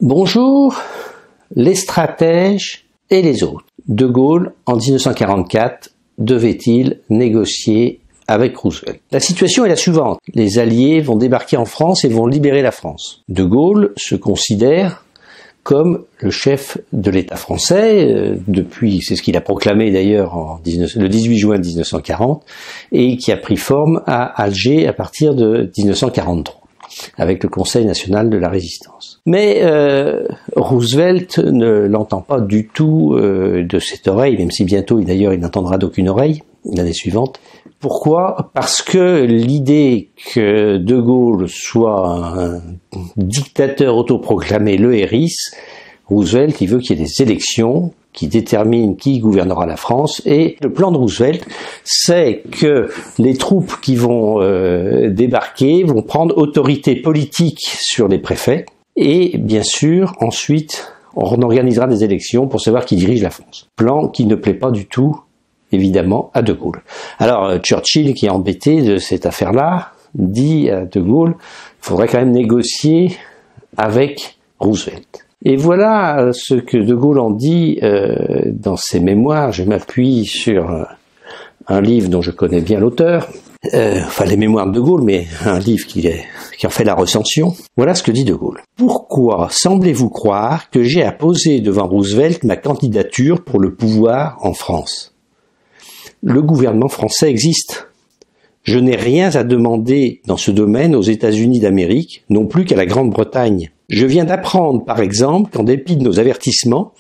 Bonjour, les stratèges et les autres. De Gaulle, en 1944, devait-il négocier avec Roosevelt? La situation est la suivante. Les Alliés vont débarquer en France et vont libérer la France. De Gaulle se considère comme le chef de l'État français, depuis, c'est ce qu'il a proclamé d'ailleurs le 18 juin 1940, et qui a pris forme à Alger à partir de 1943. Avec le Conseil national de la résistance. Mais Roosevelt ne l'entend pas du tout de cette oreille, même si bientôt d'ailleurs il n'entendra d'aucune oreille l'année suivante. Pourquoi? Parce que l'idée que De Gaulle soit un dictateur autoproclamé, le hérisse, Roosevelt il veut qu'il y ait des élections qui détermine qui gouvernera la France, et le plan de Roosevelt, c'est que les troupes qui vont débarquer vont prendre autorité politique sur les préfets, et bien sûr, ensuite, on organisera des élections pour savoir qui dirige la France. Plan qui ne plaît pas du tout, évidemment, à De Gaulle. Alors, Churchill, qui est embêté de cette affaire-là, dit à De Gaulle, il faudrait quand même négocier avec Roosevelt. Et voilà ce que De Gaulle en dit dans ses mémoires. Je m'appuie sur un livre dont je connais bien l'auteur, enfin les mémoires de Gaulle, mais un livre qui en fait la recension. Voilà ce que dit De Gaulle. Pourquoi semblez-vous croire que j'ai apposé devant Roosevelt ma candidature pour le pouvoir en France? Le gouvernement français existe. Je n'ai rien à demander dans ce domaine aux États-Unis d'Amérique, non plus qu'à la Grande-Bretagne. Je viens d'apprendre, par exemple, qu'en dépit de nos avertissements,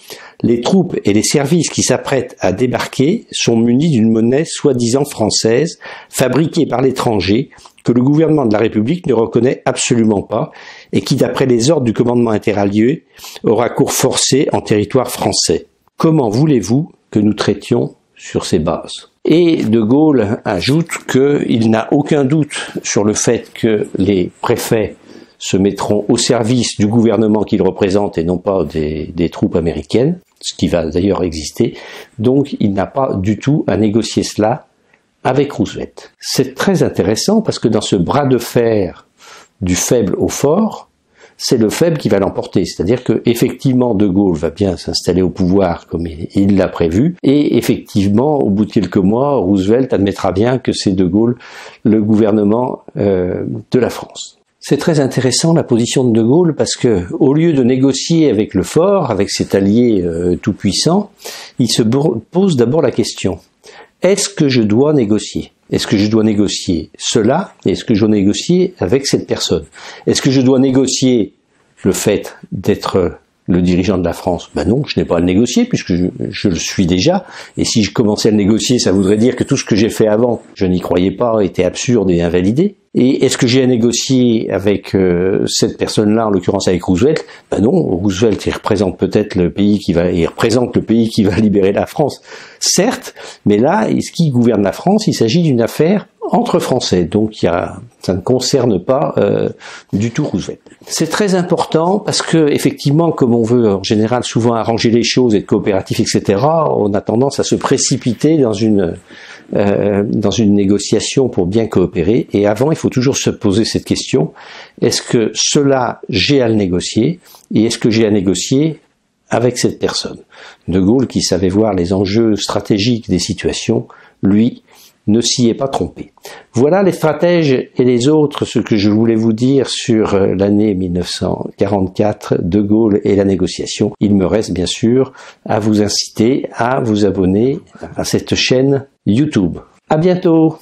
les troupes et les services qui s'apprêtent à débarquer sont munis d'une monnaie soi-disant française, fabriquée par l'étranger, que le gouvernement de la République ne reconnaît absolument pas, et qui, d'après les ordres du commandement interallié, aura cours forcé en territoire français. Comment voulez-vous que nous traitions sur ces bases? Et De Gaulle ajoute qu'il n'a aucun doute sur le fait que les préfets se mettront au service du gouvernement qu'ils représentent et non pas des troupes américaines, ce qui va d'ailleurs exister. Donc il n'a pas du tout à négocier cela avec Roosevelt. C'est très intéressant parce que dans ce bras de fer du faible au fort, c'est le faible qui va l'emporter. C'est-à-dire que effectivement De Gaulle va bien s'installer au pouvoir comme il l'a prévu, et effectivement au bout de quelques mois, Roosevelt admettra bien que c'est De Gaulle le gouvernement de la France. C'est très intéressant la position de De Gaulle parce que, au lieu de négocier avec le fort, avec cet allié tout puissant, il se pose d'abord la question: est-ce que je dois négocier? Est-ce que je dois négocier cela? Et est-ce que je dois négocier avec cette personne? Est-ce que je dois négocier le fait d'être le dirigeant de la France? Ben non, je n'ai pas à le négocier puisque je le suis déjà. Et si je commençais à le négocier, ça voudrait dire que tout ce que j'ai fait avant, je n'y croyais pas, était absurde et invalidé. Et est-ce que j'ai à négocier avec cette personne-là, en l'occurrence avec Roosevelt? Ben non, Roosevelt, il représente peut-être il représente le pays qui va libérer la France, certes, mais là, ce qui gouverne la France, il s'agit d'une affaire entre Français, donc ça ne concerne pas du tout Roosevelt. C'est très important parce que effectivement, comme on veut en général souvent arranger les choses, être coopératif, etc., on a tendance à se précipiter dans une négociation pour bien coopérer. Et avant, il faut toujours se poser cette question: est-ce que cela, j'ai à le négocier, et est-ce que j'ai à négocier avec cette personne? De Gaulle, qui savait voir les enjeux stratégiques des situations, lui, ne s'y est pas trompé. Voilà les stratèges et les autres, ce que je voulais vous dire sur l'année 1944, De Gaulle et la négociation. Il me reste bien sûr à vous inciter à vous abonner à cette chaîne YouTube. À bientôt!